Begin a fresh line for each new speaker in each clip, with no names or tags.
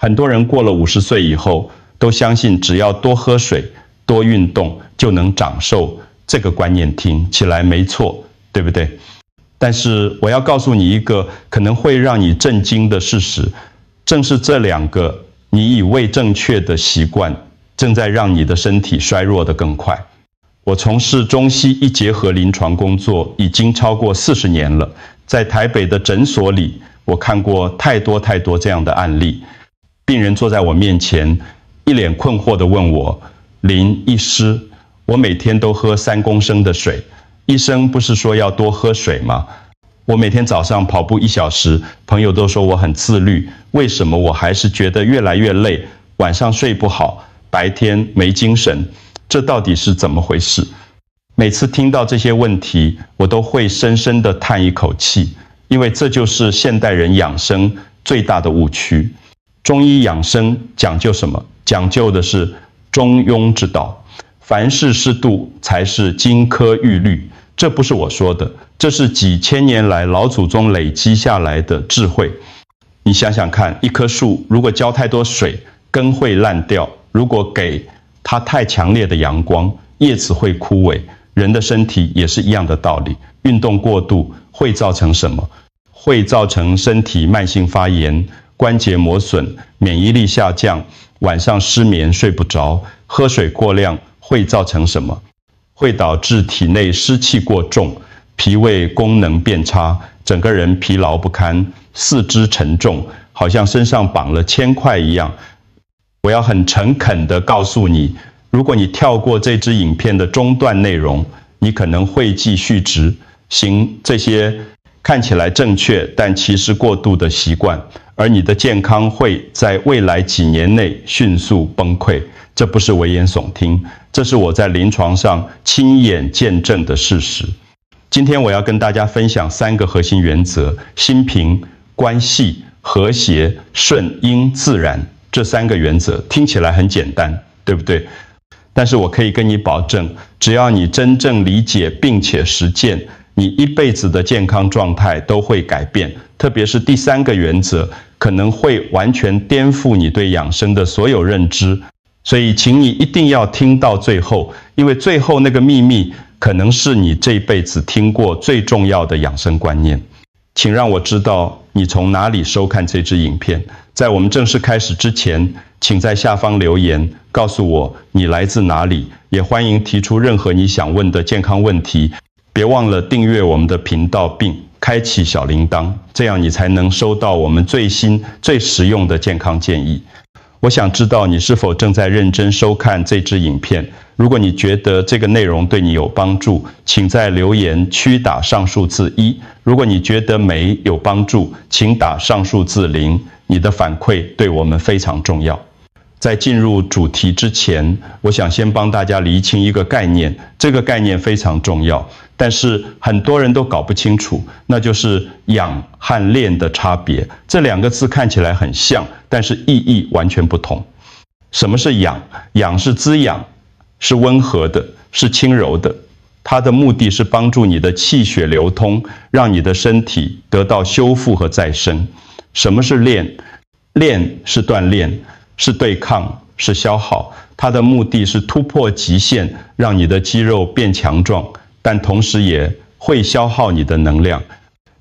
很多人过了50岁以后，都相信只要多喝水、多运动就能长寿，这个观念听起来没错，对不对？但是我要告诉你一个可能会让你震惊的事实，正是这2个你以为正确的习惯，正在让你的身体衰弱得更快。我从事中西医结合临床工作已经超过40年了，在台北的诊所里，我看过太多这样的案例。病人坐在我面前，一脸困惑地问我：林医师，我每天都喝3公升的水，医生不是说要多喝水吗？我每天早上跑步1小时，朋友都说我很自律，为什么我还是觉得越来越累，晚上睡不好，白天没精神？这到底是怎么回事？每次听到这些问题，我都会深深地叹一口气，因为这就是现代人养生最大的误区。中医养生讲究什么？讲究的是中庸之道，凡事适度才是金科玉律。这不是我说的，这是几千年来老祖宗累积下来的智慧。你想想看，一棵树如果浇太多水，根会烂掉；如果给它太强烈的阳光，叶子会枯萎。人的身体也是一样的道理，运动过度会造成什么？会造成身体慢性发炎、关节磨损、免疫力下降，晚上失眠睡不着。喝水过量会造成什么？会导致体内湿气过重，脾胃功能变差，整个人疲劳不堪，四肢沉重，好像身上绑了铅块一样。我要很诚恳地告诉你，如果你跳过这支影片的中段内容，你可能会继续执行这些看起来正确但其实过度的习惯，而你的健康会在未来几年内迅速崩溃。这不是危言耸听，这是我在临床上亲眼见证的事实。今天我要跟大家分享3个核心原则：心平、关系、和谐、顺应自然。这3个原则听起来很简单，对不对？但是我可以跟你保证，只要你真正理解并且实践，你一辈子的健康状态都会改变。特别是第3个原则，可能会完全颠覆你对养生的所有认知。所以请你一定要听到最后，因为最后那个秘密可能是你这一辈子听过最重要的养生观念。请让我知道你从哪里收看这支影片。在我们正式开始之前，请在下方留言告诉我你来自哪里，也欢迎提出任何你想问的健康问题。别忘了订阅我们的频道并开启小铃铛，这样你才能收到我们最新最实用的健康建议。我想知道你是否正在认真收看这支影片。如果你觉得这个内容对你有帮助，请在留言区打上数字1；如果你觉得没有帮助，请打上数字0。你的反馈对我们非常重要。在进入主题之前，我想先帮大家厘清一个概念，这个概念非常重要，但是很多人都搞不清楚，那就是养和练的差别。这2个字看起来很像，但是意义完全不同。什么是养？养是滋养，是温和的，是轻柔的。它的目的是帮助你的气血流通，让你的身体得到修复和再生。什么是练？练是锻炼，是对抗，是消耗。它的目的是突破极限，让你的肌肉变强壮，但同时也会消耗你的能量。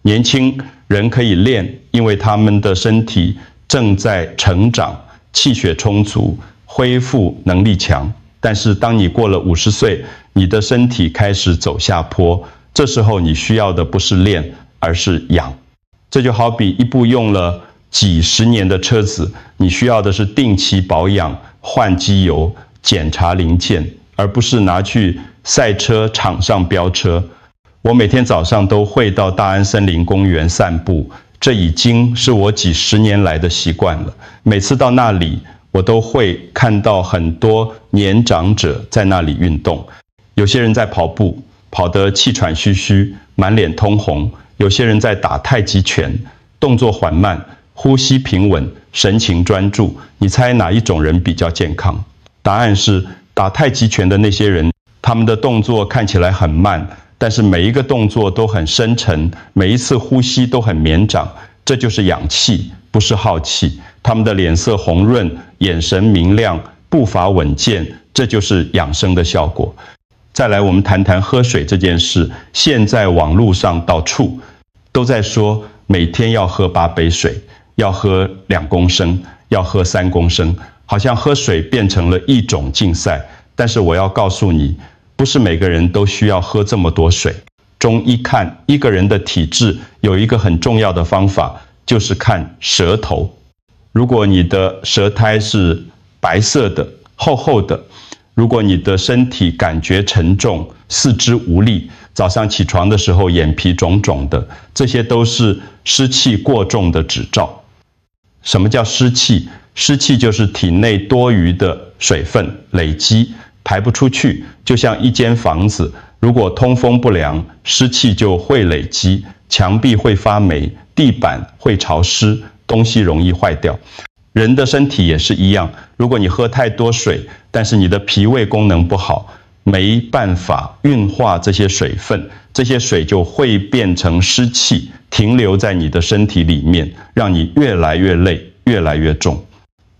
年轻人可以练，因为他们的身体正在成长，气血充足，恢复能力强。但是当你过了50岁，你的身体开始走下坡，这时候你需要的不是练，而是养。这就好比一部用了几十年的车子，你需要的是定期保养、换机油、检查零件，而不是拿去赛车场上飙车。我每天早上都会到大安森林公园散步，这已经是我几十年来的习惯了。每次到那里，我都会看到很多年长者在那里运动。有些人在跑步，跑得气喘吁吁，满脸通红；有些人在打太极拳，动作缓慢，呼吸平稳，神情专注。你猜哪一种人比较健康？答案是打太极拳的那些人，他们的动作看起来很慢，但是每一个动作都很深沉，每一次呼吸都很绵长。这就是养气，不是耗气。他们的脸色红润，眼神明亮，步伐稳健，这就是养生的效果。再来，我们谈谈喝水这件事。现在网络上到处都在说，每天要喝8杯水，要喝2公升，要喝3公升，好像喝水变成了一种竞赛。但是我要告诉你，不是每个人都需要喝这么多水。中医看一个人的体质有一个很重要的方法，就是看舌头。如果你的舌苔是白色的、厚厚的，如果你的身体感觉沉重、四肢无力，早上起床的时候眼皮肿肿的，这些都是湿气过重的指兆。什么叫湿气？湿气就是体内多余的水分累积排不出去，就像一间房子，如果通风不良，湿气就会累积，墙壁会发霉，地板会潮湿，东西容易坏掉。人的身体也是一样，如果你喝太多水，但是你的脾胃功能不好，没办法运化这些水分，这些水就会变成湿气，停留在你的身体里面，让你越来越累，越来越重。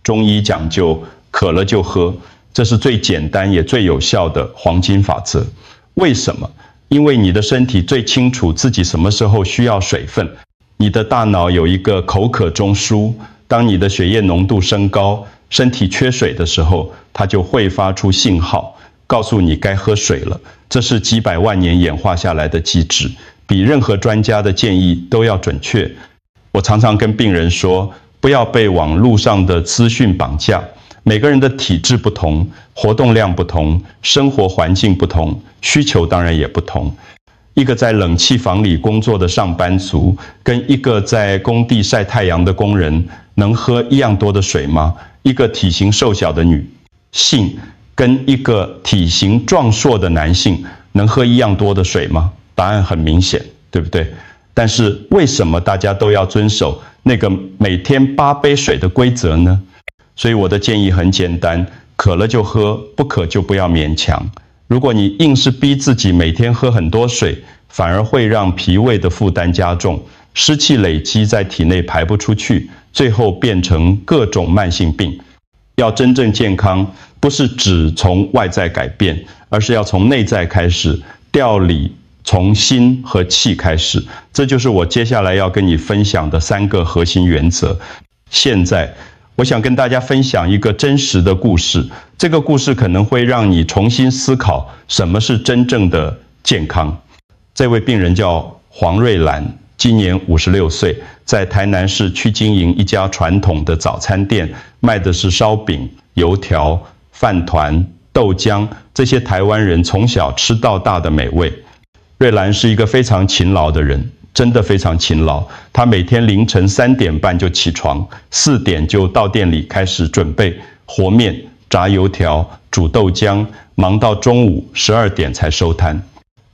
中医讲究渴了就喝，这是最简单也最有效的黄金法则。为什么？因为你的身体最清楚自己什么时候需要水分，你的大脑有一个口渴中枢，当你的血液浓度升高，身体缺水的时候，它就会发出信号，告诉你该喝水了。这是几百万年演化下来的机制，比任何专家的建议都要准确。我常常跟病人说，不要被网络上的资讯绑架。每个人的体质不同，活动量不同，生活环境不同，需求当然也不同。一个在冷气房里工作的上班族，跟一个在工地晒太阳的工人，能喝一样多的水吗？一个体型瘦小的女性，跟一个体型壮硕的男性，能喝一样多的水吗？答案很明显，对不对？但是为什么大家都要遵守那个每天8杯水的规则呢？所以我的建议很简单，渴了就喝，不渴就不要勉强。如果你硬是逼自己每天喝很多水，反而会让脾胃的负担加重，湿气累积在体内排不出去，最后变成各种慢性病。要真正健康，不是只从外在改变，而是要从内在开始，调理从心和气开始。这就是我接下来要跟你分享的3个核心原则。现在我想跟大家分享一个真实的故事，这个故事可能会让你重新思考什么是真正的健康。这位病人叫黄瑞兰，今年56岁，在台南市去经营一家传统的早餐店，卖的是烧饼、油条、饭团、豆浆，这些台湾人从小吃到大的美味。瑞兰是一个非常勤劳的人，真的非常勤劳。他每天凌晨3点半就起床，4点就到店里开始准备和面、炸油条、煮豆浆，忙到中午12点才收摊。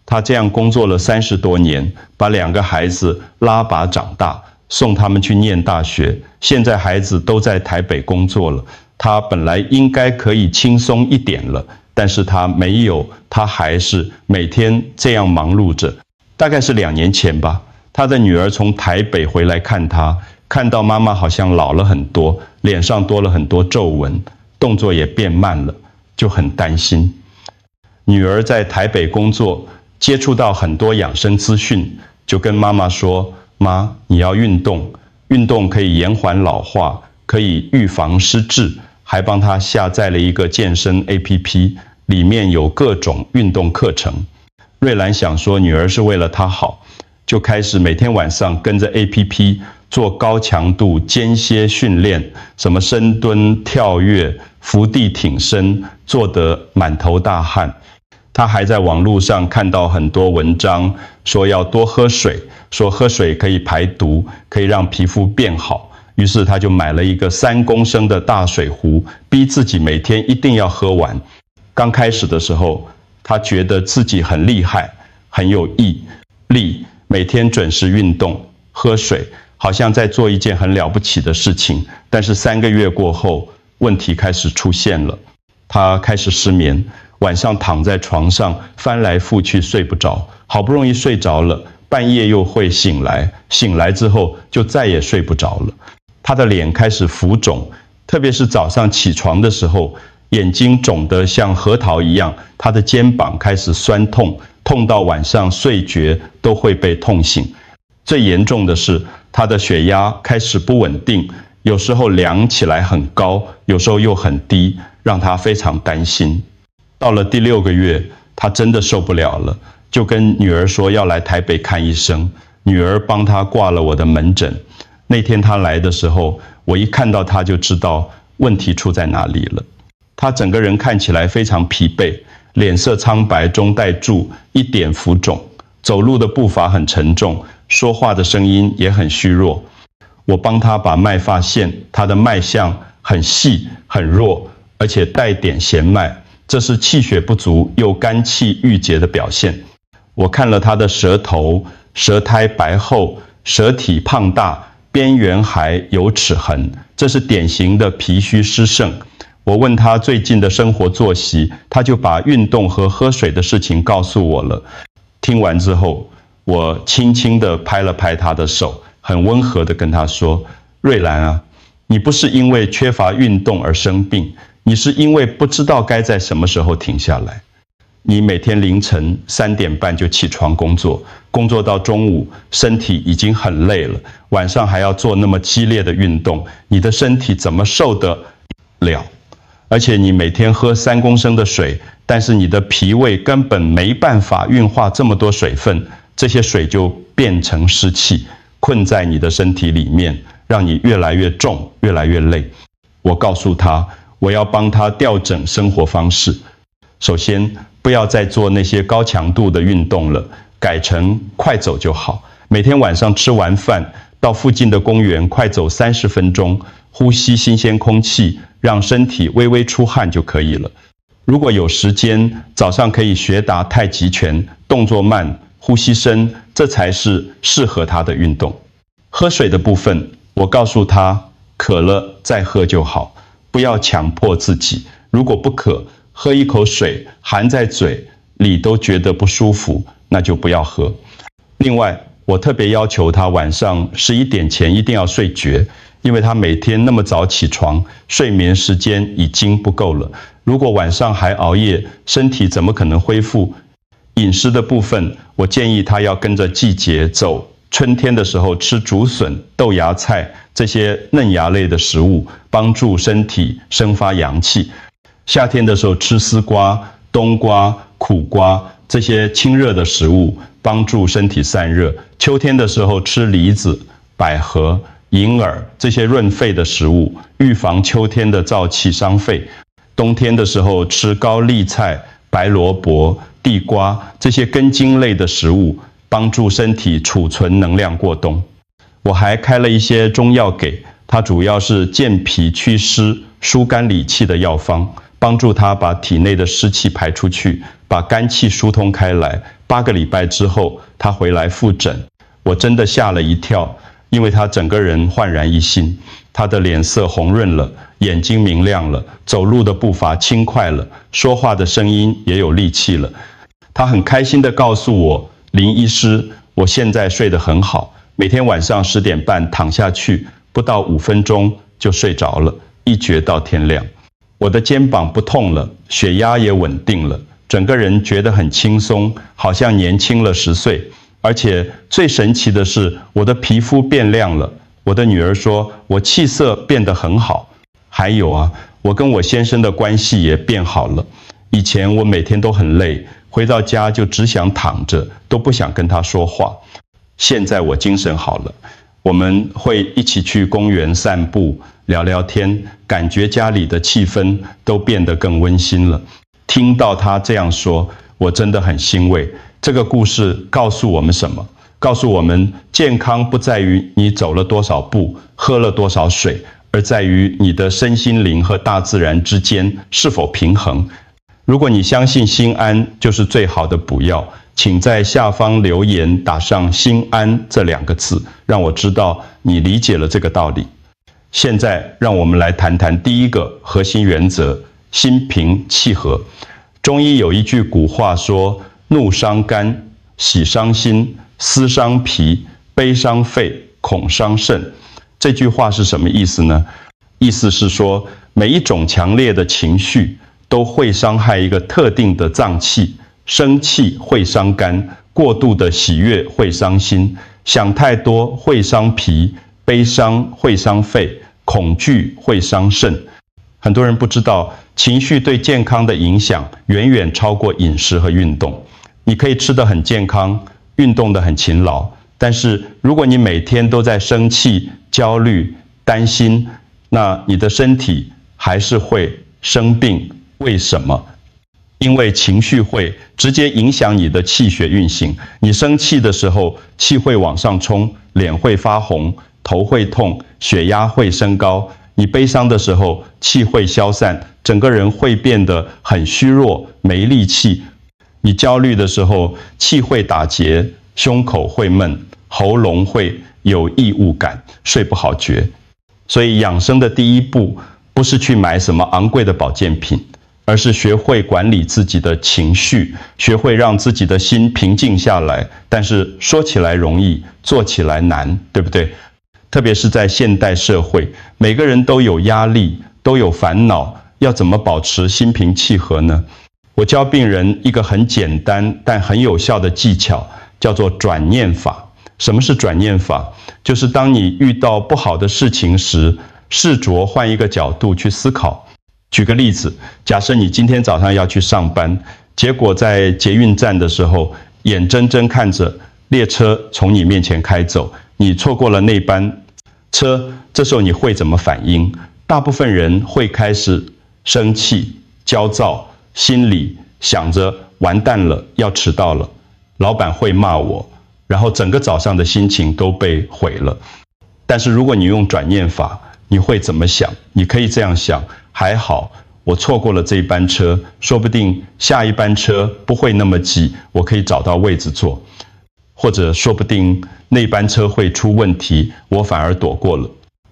他这样工作了30多年，把2个孩子拉拔长大，送他们去念大学。现在孩子都在台北工作了，他本来应该可以轻松一点了，但是他没有，他还是每天这样忙碌着。大概是2年前吧，他的女儿从台北回来看他，看到妈妈好像老了很多，脸上多了很多皱纹，动作也变慢了，就很担心。女儿在台北工作，接触到很多养生资讯，就跟妈妈说，妈，你要运动，运动可以延缓老化，可以预防失智，还帮她下载了一个健身 APP， 里面有各种运动课程。瑞兰想说女儿是为了她好，就开始每天晚上跟着 APP 做高强度间歇训练，什么深蹲、跳跃、伏地挺身，做得满头大汗。他还在网络上看到很多文章，说要多喝水，说喝水可以排毒，可以让皮肤变好。于是他就买了一个3公升的大水壶，逼自己每天一定要喝完。刚开始的时候，他觉得自己很厉害，很有毅力，每天准时运动、喝水，好像在做一件很了不起的事情。但是3个月过后，问题开始出现了。他开始失眠，晚上躺在床上翻来覆去睡不着，好不容易睡着了，半夜又会醒来，醒来之后就再也睡不着了。他的脸开始浮肿，特别是早上起床的时候，眼睛肿得像核桃一样，他的肩膀开始酸痛，痛到晚上睡觉都会被痛醒。最严重的是，他的血压开始不稳定，有时候量起来很高，有时候又很低，让他非常担心。到了第6个月，他真的受不了了，就跟女儿说要来台北看医生。女儿帮他挂了我的门诊。那天他来的时候，我一看到他就知道问题出在哪里了。他整个人看起来非常疲惫，脸色苍白中带住一点浮肿，走路的步伐很沉重，说话的声音也很虚弱。我帮他把脉发现，他的脉象很细很弱，而且带点弦脉，这是气血不足又肝气郁结的表现。我看了他的舌头，舌苔白厚，舌体胖大，边缘还有齿痕，这是典型的脾虚湿盛。我问他最近的生活作息，他就把运动和喝水的事情告诉我了。听完之后，我轻轻地拍了拍他的手，很温和地跟他说：瑞兰啊，你不是因为缺乏运动而生病，你是因为不知道该在什么时候停下来。你每天凌晨3点半就起床工作，工作到中午，身体已经很累了，晚上还要做那么激烈的运动，你的身体怎么受得了？而且你每天喝3公升的水，但是你的脾胃根本没办法运化这么多水分，这些水就变成湿气，困在你的身体里面，让你越来越重，越来越累。我告诉他，我要帮他调整生活方式。首先，不要再做那些高强度的运动了，改成快走就好。每天晚上吃完饭，到附近的公园快走30分钟，呼吸新鲜空气，让身体微微出汗就可以了。如果有时间，早上可以学打太极拳，动作慢，呼吸深，这才是适合他的运动。喝水的部分，我告诉他，渴了再喝就好，不要强迫自己。如果不渴，喝一口水含在嘴里都觉得不舒服，那就不要喝。另外，我特别要求他晚上11点前一定要睡觉，因为他每天那么早起床，睡眠时间已经不够了。如果晚上还熬夜，身体怎么可能恢复？饮食的部分，我建议他要跟着季节走。春天的时候吃竹笋、豆芽菜这些嫩芽类的食物，帮助身体生发阳气。夏天的时候吃丝瓜、冬瓜、苦瓜这些清热的食物，帮助身体散热。秋天的时候吃梨子、百合、银耳这些润肺的食物，预防秋天的燥气伤肺。冬天的时候吃高丽菜、白萝卜、地瓜这些根茎类的食物，帮助身体储存能量过冬。我还开了一些中药给他，主要是健脾祛湿、疏肝理气的药方，帮助他把体内的湿气排出去，把肝气疏通开来。8个礼拜之后，他回来复诊，我真的吓了一跳，因为他整个人焕然一新，他的脸色红润了，眼睛明亮了，走路的步伐轻快了，说话的声音也有力气了。他很开心地告诉我，林医师，我现在睡得很好，每天晚上10点半躺下去，不到5分钟就睡着了，一觉到天亮。我的肩膀不痛了，血压也稳定了，整个人觉得很轻松，好像年轻了10岁。而且最神奇的是，我的皮肤变亮了。我的女儿说，我气色变得很好。还有啊，我跟我先生的关系也变好了。以前我每天都很累，回到家就只想躺着，都不想跟他说话。现在我精神好了，我们会一起去公园散步，聊聊天，感觉家里的气氛都变得更温馨了。听到他这样说，我真的很欣慰。这个故事告诉我们什么？告诉我们，健康不在于你走了多少步，喝了多少水，而在于你的身心灵和大自然之间是否平衡。如果你相信心安就是最好的补药，请在下方留言打上心安这2个字，让我知道你理解了这个道理。现在让我们来谈谈第一个核心原则，心平气和。中医有一句古话说，怒伤肝，喜伤心，思伤脾，悲伤肺，恐伤肾。这句话是什么意思呢？意思是说，每一种强烈的情绪都会伤害一个特定的脏器，生气会伤肝，过度的喜悦会伤心，想太多会伤脾，悲伤会伤肺，恐惧会伤肾。很多人不知道，情绪对健康的影响远远超过饮食和运动。你可以吃得很健康，运动得很勤劳，但是如果你每天都在生气、焦虑、担心，那你的身体还是会生病。为什么？因为情绪会直接影响你的气血运行。你生气的时候，气会往上冲，脸会发红，头会痛，血压会升高。你悲伤的时候，气会消散，整个人会变得很虚弱，没力气。你焦虑的时候，气会打结，胸口会闷，喉咙会有异物感，睡不好觉。所以养生的第一步，不是去买什么昂贵的保健品，而是学会管理自己的情绪，学会让自己的心平静下来。但是说起来容易，做起来难，对不对？特别是在现代社会，每个人都有压力，都有烦恼，要怎么保持心平气和呢？我教病人一个很简单但很有效的技巧，叫做转念法。什么是转念法？就是当你遇到不好的事情时，试着换一个角度去思考。举个例子，假设你今天早上要去上班，结果在捷运站的时候，眼睁睁看着列车从你面前开走，你错过了那班车，这时候你会怎么反应？大部分人会开始生气、焦躁，心里想着完蛋了，要迟到了，老板会骂我，然后整个早上的心情都被毁了。但是如果你用转念法，你会怎么想？你可以这样想，还好我错过了这一班车，说不定下一班车不会那么挤，我可以找到位置坐。或者说不定那班车会出问题，我反而躲过了。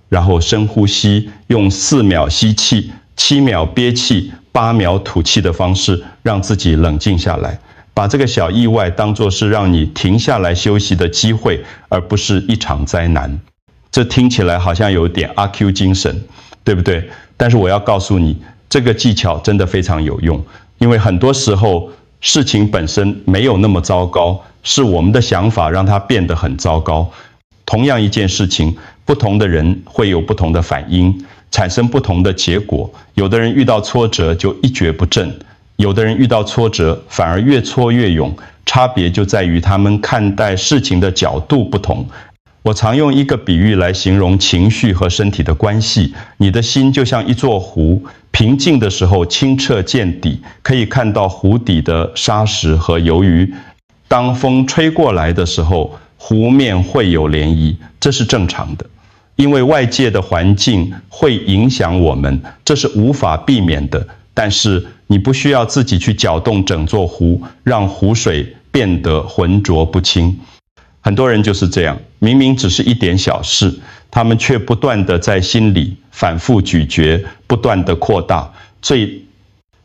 然后深呼吸，用4秒吸气、7秒憋气、8秒吐气的方式，让自己冷静下来。把这个小意外当作是让你停下来休息的机会，而不是一场灾难。这听起来好像有点阿 Q 精神，对不对？但是我要告诉你，这个技巧真的非常有用，因为很多时候事情本身没有那么糟糕，是我们的想法让它变得很糟糕。同样一件事情，不同的人会有不同的反应，产生不同的结果。有的人遇到挫折就一蹶不振，有的人遇到挫折反而越挫越勇，差别就在于他们看待事情的角度不同。我常用一个比喻来形容情绪和身体的关系，你的心就像一座湖，平静的时候清澈见底，可以看到湖底的沙石和游鱼。当风吹过来的时候，湖面会有涟漪，这是正常的，因为外界的环境会影响我们，这是无法避免的。但是你不需要自己去搅动整座湖，让湖水变得浑浊不清。很多人就是这样，明明只是一点小事，他们却不断地在心里反复咀嚼，不断地扩大，最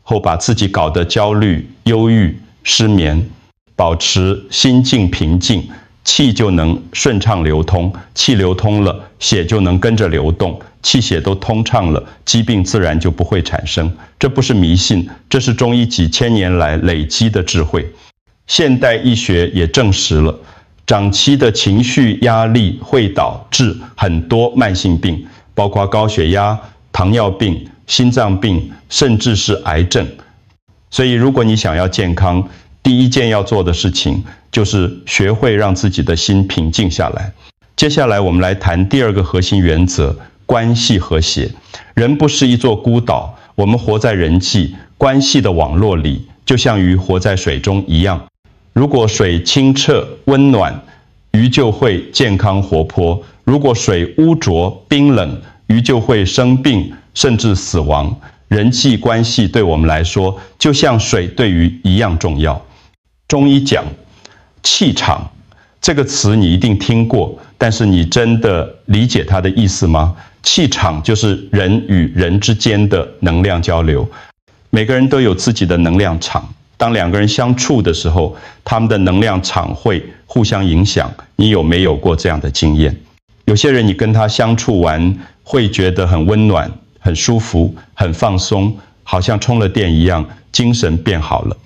后把自己搞得焦虑、忧郁、失眠。保持心境平静，气就能顺畅流通，气流通了，血就能跟着流动，气血都通畅了，疾病自然就不会产生。这不是迷信，这是中医几千年来累积的智慧。现代医学也证实了，长期的情绪压力会导致很多慢性病，包括高血压、糖尿病、心脏病，甚至是癌症。所以如果你想要健康，第一件要做的事情就是学会让自己的心平静下来。接下来我们来谈第二个核心原则，关系和谐。人不是一座孤岛，我们活在人际关系的网络里，就像鱼活在水中一样。如果水清澈温暖，鱼就会健康活泼；如果水污浊冰冷，鱼就会生病甚至死亡。人际关系对我们来说，就像水对鱼一样重要。中医讲气场这个词你一定听过，但是你真的理解它的意思吗？气场就是人与人之间的能量交流。每个人都有自己的能量场，当两个人相处的时候，他们的能量场会互相影响。你有没有过这样的经验？有些人你跟他相处完，会觉得很温暖、很舒服、很放松，好像充了电一样，精神变好了。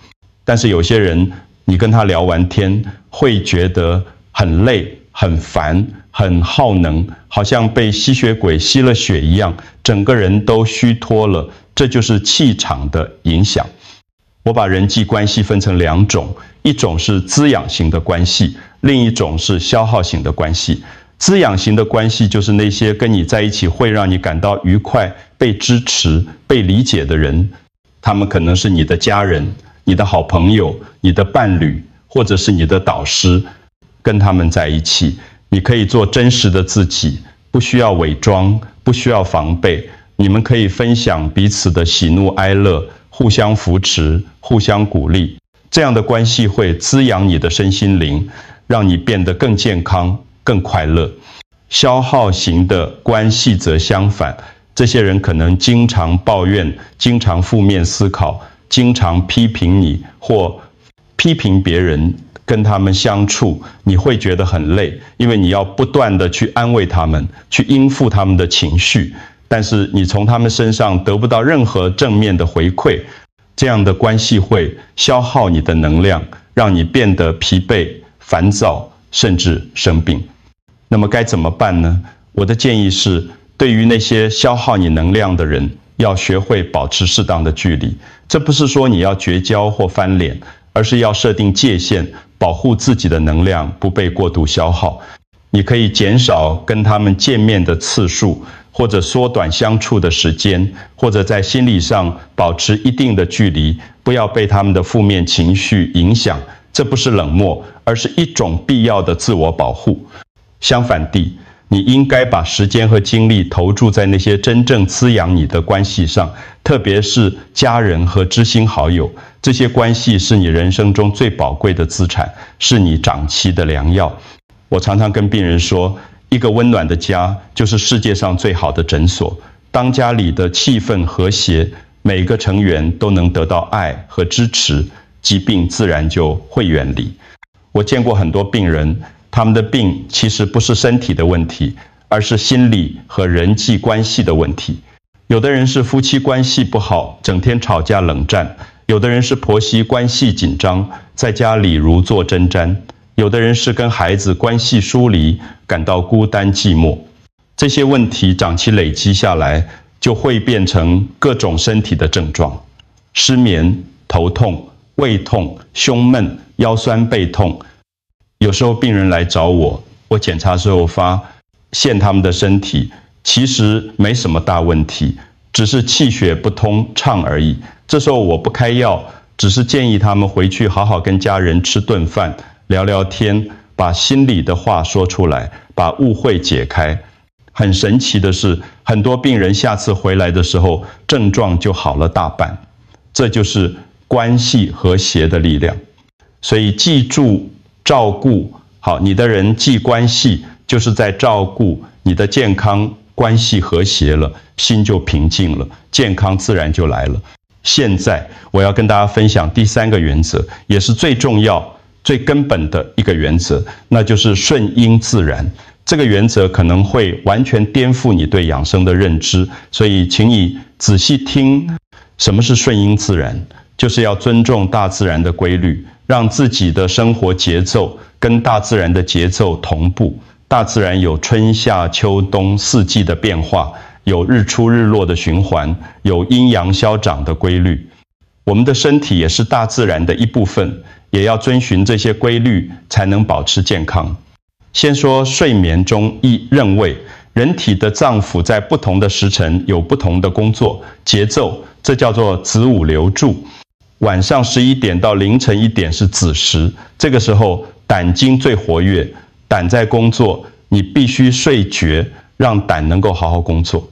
但是有些人，你跟他聊完天，会觉得很累、很烦、很耗能，好像被吸血鬼吸了血一样，整个人都虚脱了。这就是气场的影响。我把人际关系分成两种，一种是滋养型的关系，另一种是消耗型的关系。滋养型的关系就是那些跟你在一起会让你感到愉快、被支持、被理解的人，他们可能是你的家人、你的好朋友、你的伴侣，或者是你的导师。跟他们在一起，你可以做真实的自己，不需要伪装，不需要防备。你们可以分享彼此的喜怒哀乐，互相扶持，互相鼓励。这样的关系会滋养你的身心灵，让你变得更健康、更快乐。消耗型的关系则相反，这些人可能经常抱怨，经常负面思考，经常批评你或批评别人。跟他们相处，你会觉得很累，因为你要不断的去安慰他们，去应付他们的情绪，但是你从他们身上得不到任何正面的回馈。这样的关系会消耗你的能量，让你变得疲惫、烦躁，甚至生病。那么该怎么办呢？我的建议是，对于那些消耗你能量的人，要学会保持适当的距离。这不是说你要绝交或翻脸，而是要设定界限，保护自己的能量不被过度消耗。你可以减少跟他们见面的次数，或者缩短相处的时间，或者在心理上保持一定的距离，不要被他们的负面情绪影响。这不是冷漠，而是一种必要的自我保护。相反地，你应该把时间和精力投注在那些真正滋养你的关系上，特别是家人和知心好友。这些关系是你人生中最宝贵的资产，是你长期的良药。我常常跟病人说，一个温暖的家就是世界上最好的诊所。当家里的气氛和谐，每个成员都能得到爱和支持，疾病自然就会远离。我见过很多病人，他们的病其实不是身体的问题，而是心理和人际关系的问题。有的人是夫妻关系不好，整天吵架冷战；有的人是婆媳关系紧张，在家里如坐针毡；有的人是跟孩子关系疏离，感到孤单寂寞。这些问题长期累积下来，就会变成各种身体的症状：失眠、头痛、胃痛、胸闷、腰酸背痛。有时候病人来找我，我检查之后发现他们的身体其实没什么大问题，只是气血不通畅而已。这时候我不开药，只是建议他们回去好好跟家人吃顿饭，聊聊天，把心里的话说出来，把误会解开。很神奇的是，很多病人下次回来的时候，症状就好了大半。这就是关系和谐的力量。所以记住照顾好你的人际关系，就是在照顾你的健康，关系和谐了，心就平静了，健康自然就来了。现在我要跟大家分享第三个原则，也是最重要、最根本的一个原则，那就是顺应自然。这个原则可能会完全颠覆你对养生的认知，所以请你仔细听。什么是顺应自然？就是要尊重大自然的规律，让自己的生活节奏跟大自然的节奏同步。大自然有春夏秋冬四季的变化，有日出日落的循环，有阴阳消长的规律。我们的身体也是大自然的一部分，也要遵循这些规律，才能保持健康。先说睡眠中认为人体的脏腑在不同的时辰有不同的工作节奏，这叫做子午流注。晚上11点到凌晨1点是子时，这个时候胆经最活跃，胆在工作，你必须睡觉，让胆能够好好工作。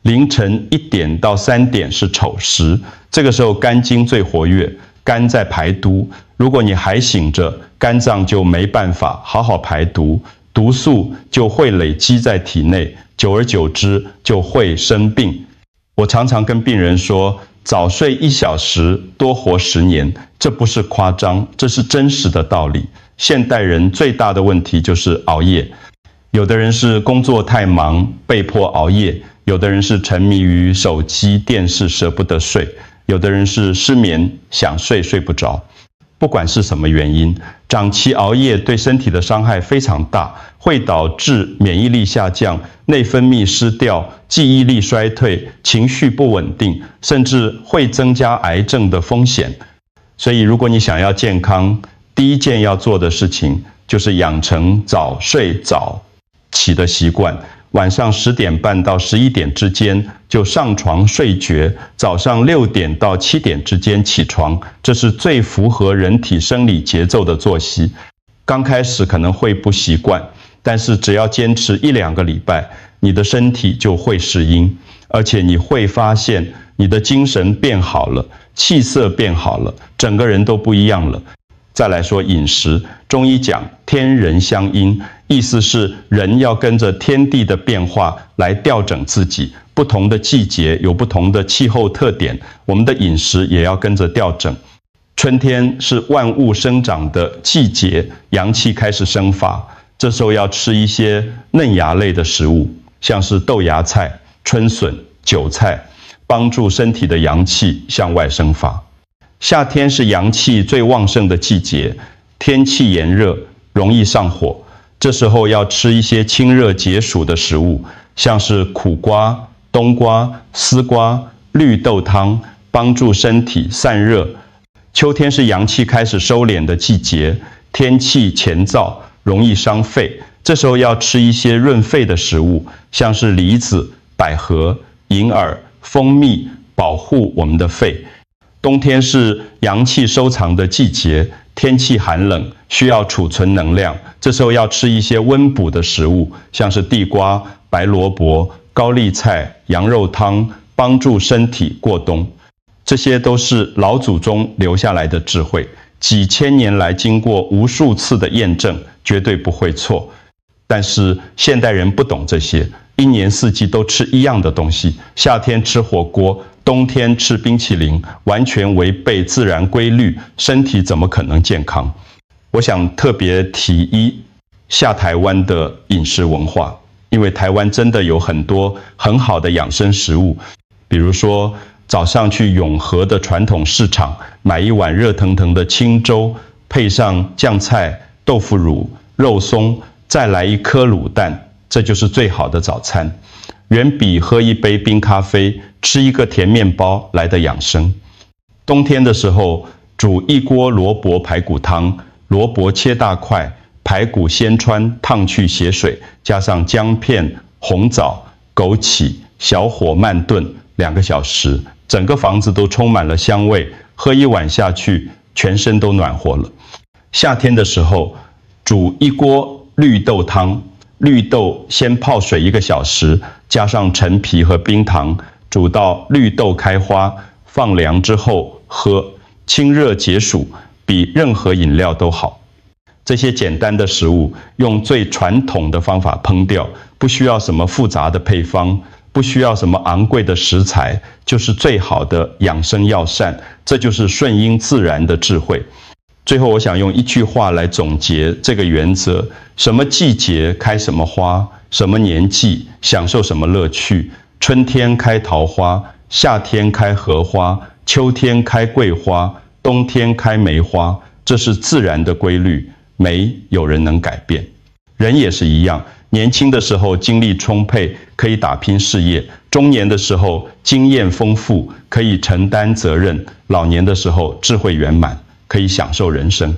凌晨1点到3点是丑时，这个时候肝经最活跃，肝在排毒。如果你还醒着，肝脏就没办法好好排毒，毒素就会累积在体内，久而久之就会生病。我常常跟病人说，早睡1小时，多活10年，这不是夸张，这是真实的道理。现代人最大的问题就是熬夜，有的人是工作太忙，被迫熬夜；有的人是沉迷于手机、电视，舍不得睡；有的人是失眠，想睡睡不着。不管是什么原因，长期熬夜对身体的伤害非常大，会导致免疫力下降、内分泌失调、记忆力衰退、情绪不稳定，甚至会增加癌症的风险。所以，如果你想要健康，第一件要做的事情就是养成早睡早起的习惯。晚上10点半到11点之间就上床睡觉，早上6点到7点之间起床，这是最符合人体生理节奏的作息。刚开始可能会不习惯，但是只要坚持1-2个礼拜，你的身体就会适应，而且你会发现你的精神变好了，气色变好了，整个人都不一样了。再来说饮食，中医讲天人相应，意思是人要跟着天地的变化来调整自己。不同的季节有不同的气候特点，我们的饮食也要跟着调整。春天是万物生长的季节，阳气开始生发，这时候要吃一些嫩芽类的食物，像是豆芽菜、春笋、韭菜，帮助身体的阳气向外生发。夏天是阳气最旺盛的季节，天气炎热，容易上火。这时候要吃一些清热解暑的食物，像是苦瓜、冬瓜、丝瓜、绿豆汤，帮助身体散热。秋天是阳气开始收敛的季节，天气乾燥，容易伤肺。这时候要吃一些润肺的食物，像是梨子、百合、银耳、蜂蜜，保护我们的肺。冬天是阳气收藏的季节，天气寒冷，需要储存能量，这时候要吃一些温补的食物，像是地瓜、白萝卜、高丽菜、羊肉汤，帮助身体过冬。这些都是老祖宗留下来的智慧，几千年来经过无数次的验证，绝对不会错。但是现代人不懂这些，一年四季都吃一样的东西，夏天吃火锅，冬天吃冰淇淋，完全违背自然规律，身体怎么可能健康？我想特别提下台湾的饮食文化，因为台湾真的有很多很好的养生食物，比如说早上去永和的传统市场买一碗热腾腾的清粥，配上酱菜、豆腐乳、肉松，再来一颗卤蛋，这就是最好的早餐，远比喝一杯冰咖啡、吃一个甜面包来的养生。冬天的时候，煮一锅萝卜排骨汤，萝卜切大块，排骨先穿烫去血水，加上姜片、红枣、枸杞，小火慢炖2个小时，整个房子都充满了香味，喝一碗下去，全身都暖和了。夏天的时候，煮一锅绿豆汤，绿豆先泡水1个小时，加上陈皮和冰糖，煮到绿豆开花，放凉之后喝，清热解暑，比任何饮料都好。这些简单的食物用最传统的方法烹调，不需要什么复杂的配方，不需要什么昂贵的食材，就是最好的养生药膳，这就是顺应自然的智慧。最后我想用一句话来总结这个原则：什么季节开什么花，什么年纪享受什么乐趣。春天开桃花，夏天开荷花，秋天开桂花，冬天开梅花，这是自然的规律，没有人能改变。人也是一样，年轻的时候精力充沛，可以打拼事业；中年的时候经验丰富，可以承担责任；老年的时候智慧圆满，可以享受人生。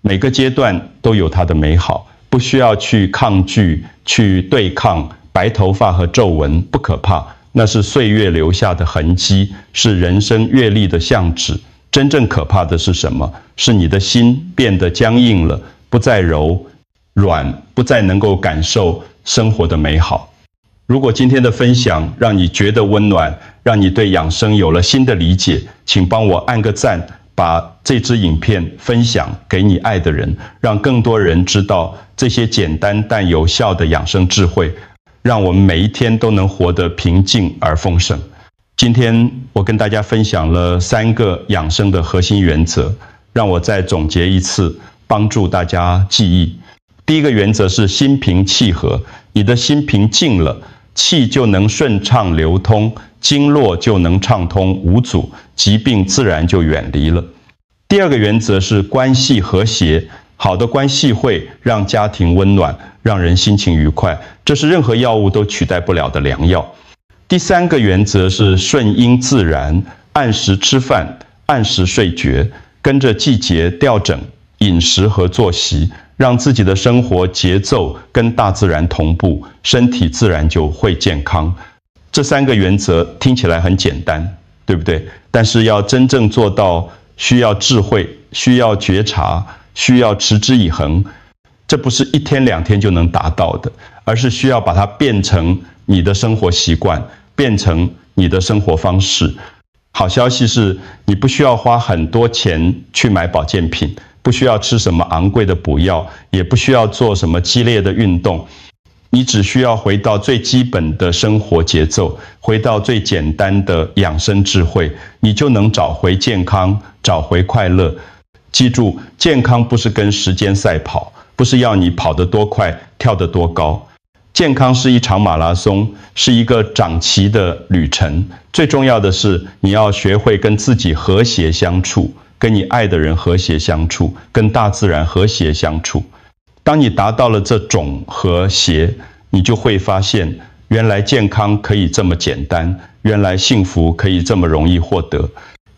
每个阶段都有它的美好，不需要去抗拒、去对抗。白头发和皱纹不可怕，那是岁月留下的痕迹，是人生阅历的相纸。真正可怕的是什么？是你的心变得僵硬了，不再柔软，不再能够感受生活的美好。如果今天的分享让你觉得温暖，让你对养生有了新的理解，请帮我按个赞，把这支影片分享给你爱的人，让更多人知道这些简单但有效的养生智慧，让我们每一天都能活得平静而丰盛。今天我跟大家分享了3个养生的核心原则，让我再总结一次，帮助大家记忆。第一个原则是心平气和，你的心平静了，气就能顺畅流通，经络就能畅通无阻，疾病自然就远离了。第二个原则是关系和谐，好的关系会让家庭温暖，让人心情愉快，这是任何药物都取代不了的良药。第3个原则是顺应自然，按时吃饭，按时睡觉，跟着季节调整饮食和作息，让自己的生活节奏跟大自然同步，身体自然就会健康。这3个原则听起来很简单，对不对？但是要真正做到，需要智慧，需要觉察，需要持之以恒。这不是1天2天就能达到的，而是需要把它变成你的生活习惯，变成你的生活方式。好消息是，你不需要花很多钱去买保健品，不需要吃什么昂贵的补药，也不需要做什么激烈的运动。你只需要回到最基本的生活节奏，回到最简单的养生智慧，你就能找回健康，找回快乐。记住，健康不是跟时间赛跑，不是要你跑得多快，跳得多高。健康是一场马拉松，是一个长期的旅程。最重要的是，你要学会跟自己和谐相处，跟你爱的人和谐相处，跟大自然和谐相处。当你达到了这种和谐，你就会发现，原来健康可以这么简单，原来幸福可以这么容易获得。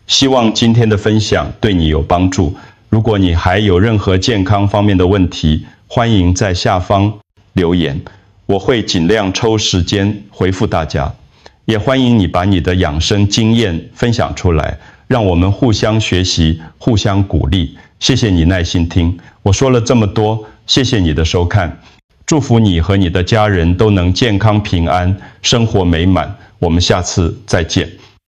希望今天的分享对你有帮助。如果你还有任何健康方面的问题，欢迎在下方留言，我会尽量抽时间回复大家。也欢迎你把你的养生经验分享出来，让我们互相学习，互相鼓励。谢谢你耐心听，我说了这么多，谢谢你的收看。祝福你和你的家人都能健康平安，生活美满。我们下次再见。